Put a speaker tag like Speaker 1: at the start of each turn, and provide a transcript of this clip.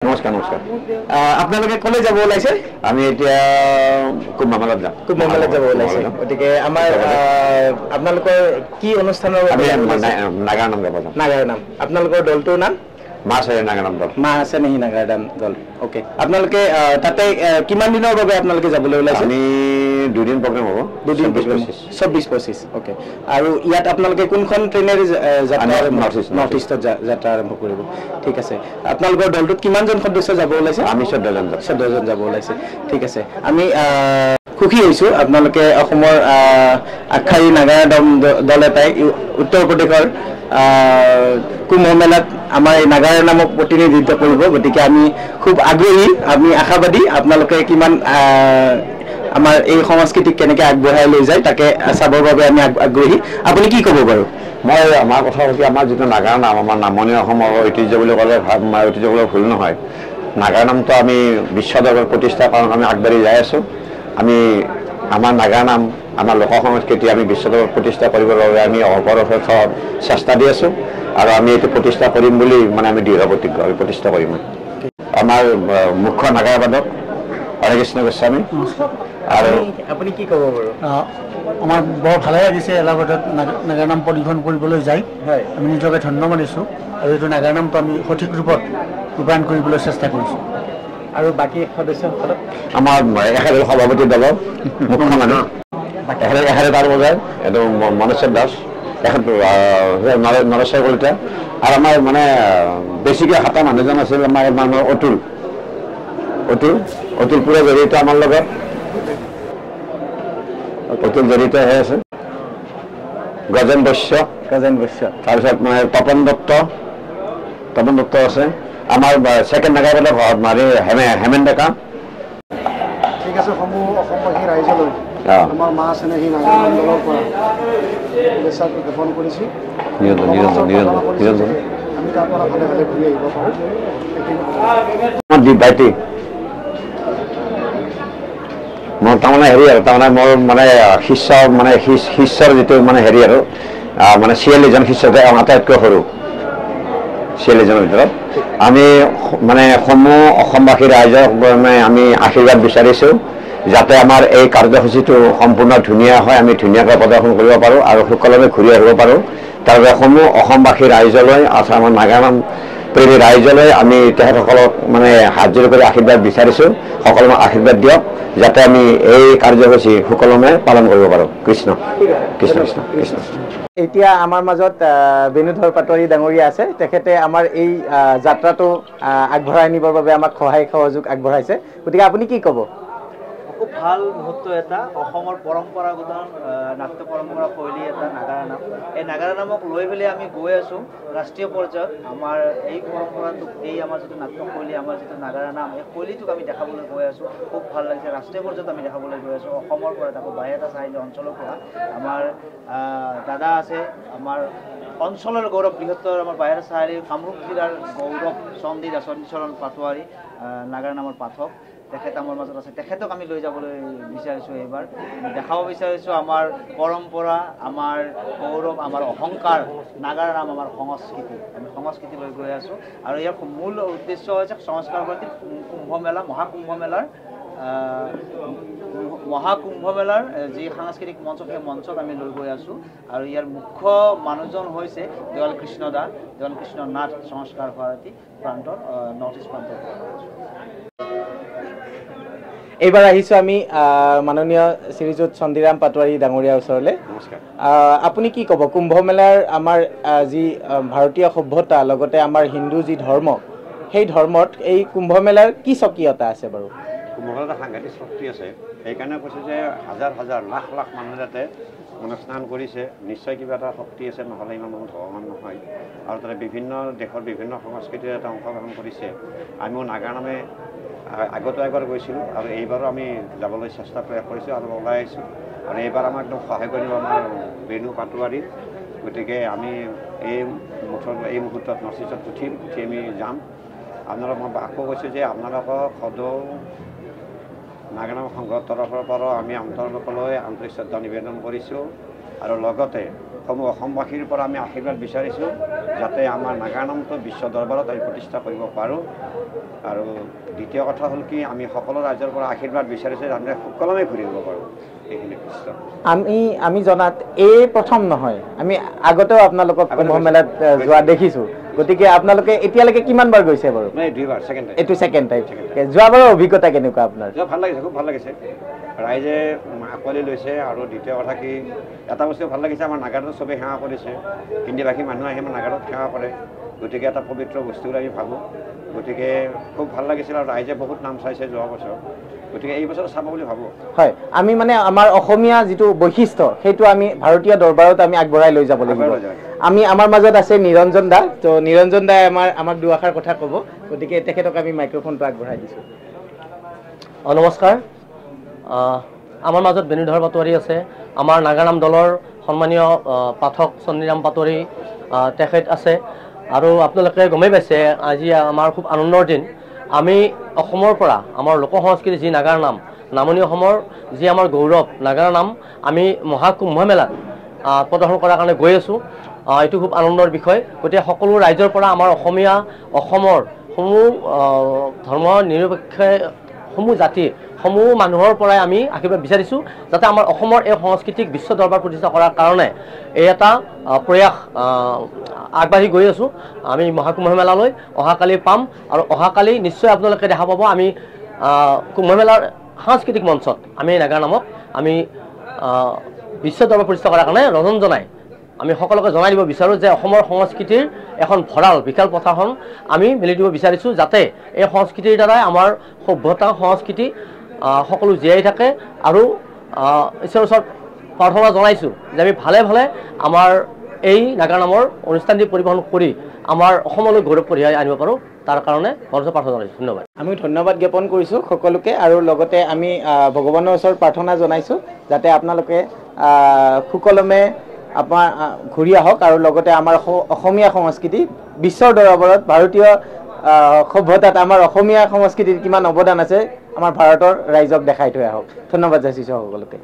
Speaker 1: নমস্কাৰ নমস্কাৰ
Speaker 2: আপোনালোকে কলৈ যাব ওলাইছে?
Speaker 1: আমি এতিয়া কুম্ভমেলাত যাম।
Speaker 2: কুম্ভমেলাত যাব ওলাইছে, গতিকে আমাৰ আপোনালোকৰ কি অনুষ্ঠানৰ
Speaker 1: নাগাৰ নাম গাব যাম।
Speaker 2: নাগাৰ নাম। আপোনালোকৰ দলটোৰ নাম?
Speaker 1: মা আছে নাগাৰ নাম দল।
Speaker 2: মা আছে নেহি নাগাৰ নাম দল। ওকে, আপোনালোকে তাতে কিমান দিনৰ বাবে আপোনালোকে যাবলৈ ওলাইছে?
Speaker 1: আমি 2 দিন প্ৰগ্ৰেম হ'ব।
Speaker 2: 24-25। ওকে, আৰু ইয়াত আপোনালোকে কোনখন ট্ৰেইনেৰে যাত্ৰা নৰ্থ ইষ্টত যাত্ৰা আৰম্ভ কৰিব? ঠিক আছে। আপোনালোকৰ দলটোত কিমানজন সদস্য যাব ওলাইছে?
Speaker 1: আমি 14জন
Speaker 2: যাব ওলাইছে। ঠিক আছে, আমি সুখী হৈছোঁ আপোনালোকে অসমৰ আগশাৰী নাগাৰা দল এটাই উত্তৰ প্ৰদেশৰ কুম্ভমেলাত আমাৰ এই নাগাৰা নামক প্ৰতিনিধিত্ব কৰিব। গতিকে আমি খুব আগ্ৰহী, আমি আশাবাদী আপোনালোকে কিমান আমাৰ এই সংস্কৃতিক কেনেকৈ আগবঢ়াই লৈ যায় তাকে চাবৰ বাবে আমি আগ্ৰহী। আপুনি কি ক'ব বাৰু?
Speaker 1: মই আমাৰ কথা হ'ল কি, আমাৰ যিটো নাগাৰ নাম, আমাৰ নামনি অসমৰ ঐতিহ্য বুলি ক'লে ঐতিহ্য ক'লে ভুল নহয়। নাগাৰ নামটো আমি বিশ্ব দৰবাৰত প্ৰতিষ্ঠা কাৰণ আমি আগবাঢ়ি যাই আছোঁ। আমি আমাৰ নাগাৰ নাম, আমাৰ লোক সংস্কৃতি আমি বিশ্ব দৰবাৰত প্ৰতিষ্ঠা কৰিবৰ বাবে আমি অপৰথ চেষ্টা দি আছোঁ, আৰু আমি এইটো প্ৰতিষ্ঠা কৰিম বুলি আমি দৃঢ় প্ৰতিজ্ঞ, আমি প্ৰতিষ্ঠা কৰিম। আমাৰ মুখ্য নাগাৰবাদক হৰে কৃষ্ণ গোস্বামী। আৰু
Speaker 2: আপুনি কি ক'ব বাৰু?
Speaker 3: আমাৰ বৰ ভালে লাগিছে এলাহাবাদত নাগাৰ নাম পৰিৱেশন কৰিবলৈ যাই।
Speaker 2: হয়,
Speaker 3: আমি নিজকে ধন্য মানিছোঁ, আৰু এইটো নাগাৰ নামটো আমি সঠিক ৰূপত ৰূপায়ণ কৰিবলৈ চেষ্টা কৰিছোঁ।
Speaker 2: আৰু বাকী সদস্যসকলক
Speaker 1: আমাৰ একেবাৰে সভাপতি দলৰ মুখ্য মানুহ এখেতে তাৰ বজায়, এইটো মনেশ্বৰ দাস, এখেত নৰেশ্বৰ কলিতা, আৰু আমাৰ বেছিকৈ হাতা মানুহজন আছিল আমাৰ অতুল পুৰা জড়িত আমাৰ লগত, অতুল জড়িত হৈ আছে। গজেন বৈশ্য, তাৰপিছত তপন দত্ত আছে। আমাৰ ছেকেণ্ড নাগাৰবাদক হেমেন ডেকা।
Speaker 3: ঠিক আছে, সমূহ অসমবাসী ৰাইজলৈ আমাৰ মা আছে নেহি নাগাৰ নাম দলৰ পৰা শুভেচ্ছা জ্ঞাপন কৰিছোঁ। আমি তাৰ পৰা ভালে ভালে ঘূৰি আহিব পাৰোঁ।
Speaker 1: মোৰ তাৰমানে হেৰি আৰু মোৰ শিষ্যৰ যিটো হেৰি আৰু 46জন শিষ্য আটাইতকৈ সৰু 46জনৰ ভিতৰত আমি সমূহ অসমবাসী ৰাইজক আমি আশীৰ্বাদ বিচাৰিছোঁ, যাতে আমাৰ এই কাৰ্যসূচীটো সম্পূৰ্ণ ধুনীয়া হয়, আমি ধুনীয়াকৈ প্ৰদৰ্শন কৰিব পাৰোঁ আৰু সুকলমে ঘূৰি আহিব পাৰোঁ। তাৰ বাবে সমূহ অসমবাসী ৰাইজলৈ, আমাৰ নাগাৰ নাম প্ৰেমী ৰাইজলৈ আমি তেখেতসকলক হাত জোৰ কৰি আশীৰ্বাদ বিচাৰিছোঁ। সকলোকে আশীৰ্বাদ দিয়ক, যাতে আমি এই কাৰ্যসূচী সুকলমে পালন কৰিব পাৰোঁ। কৃষ্ণ কৃষ্ণ কৃষ্ণ কৃষ্ণ।
Speaker 2: এতিয়া আমাৰ মাজত বেণুধৰ পাটোৱাৰী ডাঙৰীয়া আছে। তেখেতে আমাৰ এই যাত্ৰাটো আগবঢ়াই নিবৰ বাবে আমাক সহায় সহযোগ আগবঢ়াইছে। গতিকে আপুনি কি ক'ব?
Speaker 4: খুব ভাল মুহূৰ্ত এটা, অসমৰ পৰম্পৰাগত নাট্য পৰম্পৰা শৈলী এটা নাগাৰা নাম। এই নাগাৰা নামক লৈ পেলাই আমি গৈ আছোঁ ৰাষ্ট্ৰীয় পৰ্যায়ত। আমাৰ এই পৰম্পৰাটোক, এই আমাৰ যিটো নাট্যশৈলী, আমাৰ যিটো নাগাৰা নাম, এই শৈলীটোক আমি দেখাবলৈ গৈ আছোঁ। খুব ভাল লাগিছে। ৰাষ্ট্ৰীয় পৰ্যায়ত আমি দেখাবলৈ গৈ আছোঁ, অসমৰ পৰা, তাকো বাহিৰা চাৰিআলি অঞ্চলৰ পৰা। আমাৰ দাদা আছে, আমাৰ অঞ্চলৰ গৌৰৱ, বৃহত্তৰ আমাৰ বাহিৰা চাৰিআলি কামৰূপ জিলাৰ গৌৰৱ চণ্ডীচৰণ পাটোৱাৰী, নাগাৰা নামৰ পাঠক, তেখেত আমাৰ মাজত আছে। তেখেতক আমি লৈ যাবলৈ বিচাৰিছোঁ। এইবাৰ দেখাব বিচাৰিছোঁ আমাৰ পৰম্পৰা, আমাৰ গৌৰৱ, আমাৰ অহংকাৰ, নাগাৰা নাম আমাৰ সংস্কৃতি। আমি সংস্কৃতি লৈ গৈ আছোঁ, আৰু ইয়াৰ মূল উদ্দেশ্য হৈছে সংস্কাৰ ভাৰতীৰ কুম্ভমেলা, মহাকুম্ভমেলাৰ যি সাংস্কৃতিক মঞ্চ, সেই মঞ্চত আমি লৈ গৈ আছোঁ। আৰু ইয়াৰ মুখ্য মানুহজন হৈছে দেৱাল কৃষ্ণ নাথ, সংস্কাৰ ভাৰতী প্ৰান্তৰ নৰ্থ ইষ্ট প্ৰান্তৰ।
Speaker 2: এইবাৰ আহিছোঁ আমি মাননীয় শ্ৰীযুত চণ্ডীৰাম পাটোৱাৰী ডাঙৰীয়াৰ ওচৰলৈ।
Speaker 1: নমস্কাৰ।
Speaker 2: আপুনি কি ক'ব, কুম্ভমেলাৰ আমাৰ যি ভাৰতীয় সভ্যতা, লগতে আমাৰ হিন্দু যি ধৰ্ম, সেই ধৰ্মত এই কুম্ভমেলাৰ কি স্বকীয়তা আছে বাৰু?
Speaker 1: কুম্ভমেলাত সাংঘাতিক শক্তি আছে। সেইকাৰণে কৈছোঁ যে হাজাৰ হাজাৰ লাখ লাখ মানুহ যাতে স্নান কৰিছে, নিশ্চয় কিবা এটা শক্তি আছে, নহ'লে ইমান মানুহ ভগৱান নহয়। আৰু তাতে বিভিন্ন দেশৰ বিভিন্ন সংস্কৃতিৰ এটা অংশগ্ৰহণ কৰিছে। আমিও নাগাৰ নামে আগতো এবাৰ গৈছিলোঁ, আৰু এইবাৰো আমি যাবলৈ চেষ্টা প্ৰয়াস কৰিছোঁ আৰু ওলাই আহিছোঁ। আৰু এইবাৰ আমাক একদম সহায় কৰিব আমাৰ বেণু পাটোৱাৰী। গতিকে আমি এই মুহূৰ্তত নৰ্থ ইষ্টত উঠি আমি যাম। আপোনালোকক মই আকৌ কৈছোঁ যে আপোনালোকক সদৌ নাগাৰা নাম সংঘৰ তৰফৰ পৰা আমি আপোনালোকলৈ আন্তৰিক শ্ৰদ্ধা নিবেদন কৰিছোঁ, আৰু লগতে সমূহ অসমবাসীৰ পৰা আমি আশীৰ্বাদ বিচাৰিছোঁ যাতে আমাৰ নাগা নামটো বিশ্ব দৰবাৰত আমি প্ৰতিষ্ঠা কৰিব পাৰোঁ। আৰু দ্বিতীয় কথা হ'ল কি আমি সকলো ৰাইজৰ পৰা আশীৰ্বাদ বিচাৰিছোঁ যাতে সুকলমে ঘূৰি আহিব পাৰোঁ। এইখিনি কৃষ্ণ
Speaker 2: আমি জনাত এই প্ৰথম নহয়, আমি আগতেও আপোনালোকক কুম্ভ মেলাত যোৱা দেখিছোঁ। গতিকে আপোনালোকে এতিয়ালৈকে কিমানবাৰ গৈছে বাৰু?
Speaker 1: দুইবাৰ, ছেকেণ্ড টাইম।
Speaker 2: এইটো ছেকেণ্ড টাইম। যোৱাবাৰৰ অভিজ্ঞতা কেনেকুৱা আপোনাৰ?
Speaker 1: ভাল লাগিছে, খুব ভাল লাগিছে। ৰাইজে আঁকোৱালি লৈছে। আৰু দ্বিতীয় কথা কি এটা বস্তু ভাল লাগিছে, আমাৰ নাগাৰাত চবেই সেৱা কৰিছে। হিন্দীভাষী মানুহ আহি আমাৰ নাগাৰাত সেৱা কৰে। গতিকে এটা পবিত্ৰ বস্তু বুলি আমি ভাবোঁ। গতিকে খুব ভাল লাগিছিল আৰু ৰাইজে বহুত নাম চাইছে যোৱা বছৰ। গতিকে এই বছৰ চাব বুলি ভাবোঁ। হয়,
Speaker 2: আমি মানে আমাৰ অসমীয়া যিটো বৈশিষ্ট্য সেইটো আমি ভাৰতীয় দৰবাৰত আমি আগবঢ়াই লৈ যাব লাগিব। আমাৰ মাজত আছে নিৰঞ্জন দা। তো নিৰঞ্জন দাই আমাক দুআষাৰ কথা ক'ব। গতিকে তেখেতক আমি মাইক্ৰফোনটো আগবঢ়াই দিছোঁ।
Speaker 5: নমস্কাৰ। আমাৰ মাজত বেণুধৰ পাটোৱাৰী আছে, আমাৰ নাগাৰাম দলৰ সন্মানীয় পাঠক চন্দ্ৰীৰাম পাটোৱাৰী তেখেত আছে। আৰু আপোনালোকে গমেই পাইছে আজি আমাৰ খুব আনন্দৰ দিন। আমি অসমৰ পৰা আমাৰ লোক সংস্কৃতিৰ যি নাগাৰ নাম, নামনি অসমৰ যি আমাৰ গৌৰৱ নাগাৰ নাম আমি মহাকুম্ভ মেলাত প্ৰদৰ্শন কৰাৰ কাৰণে গৈ আছোঁ। এইটো খুব আনন্দৰ বিষয়। গতিকে সকলো ৰাইজৰ পৰা আমাৰ অসমৰ সমূহ ধৰ্ম নিৰপেক্ষ সমূহ জাতি সমূহ মানুহৰ পৰাই আমি আশীৰ্বাদ বিচাৰিছোঁ যাতে আমাৰ অসমৰ এই সংস্কৃতিক বিশ্ব দৰবাৰ প্ৰতিষ্ঠা কৰাৰ কাৰণে এই এটা প্ৰয়াস আগবাঢ়ি গৈ আছোঁ। আমি মহাকুম্ভ মেলালৈ অহাকালি পাম আৰু অহাকালি নিশ্চয় আপোনালোকে দেখা পাব আমি কুম্ভ মেলাৰ সাংস্কৃতিক মঞ্চত আমি নাগাৰ নামক আমি বিশ্ব দৰবাৰ প্ৰতিষ্ঠা কৰাৰ কাৰণে ৰজন জনাই আমি সকলোকে জনাই দিব বিচাৰোঁ যে অসমৰ সংস্কৃতিৰ এখন ভঁৰাল বিশাল পথাৰখন আমি মেলি দিব বিচাৰিছোঁ যাতে এই সংস্কৃতিৰ দ্বাৰাই আমাৰ সভ্যতা সংস্কৃতি সকলো জীয়াই থাকে। আৰু ঈশ্বৰৰ ওচৰত প্ৰাৰ্থনা জনাইছোঁ যে আমি ভালে ভালে আমাৰ এই নাগাৰ নামৰ অনুষ্ঠানটি পৰিৱেশন কৰি আমাৰ অসমলৈ গৌৰৱ কঢ়িয়াই আনিব পাৰোঁ, তাৰ কাৰণে ভৰসা প্ৰাৰ্থনা জনাইছোঁ। ধন্যবাদ।
Speaker 2: আমি ধন্যবাদ জ্ঞাপন কৰিছোঁ সকলোকে। আৰু লগতে আমি ভগৱানৰ ওচৰত প্ৰাৰ্থনা জনাইছোঁ যাতে আপোনালোকে সুকলমে আপোনাৰ ঘূৰি আহক আৰু লগতে আমাৰ অসমীয়া সংস্কৃতি বিশ্বৰ দৰবাৰত ভাৰতীয় সভ্যতাত আমাৰ অসমীয়া সংস্কৃতিৰ কিমান অৱদান আছে আমাৰ ভাৰতৰ ৰাইজক দেখাই থৈ আহক। ধন্যবাদ যাচিছোঁ সকলোকে।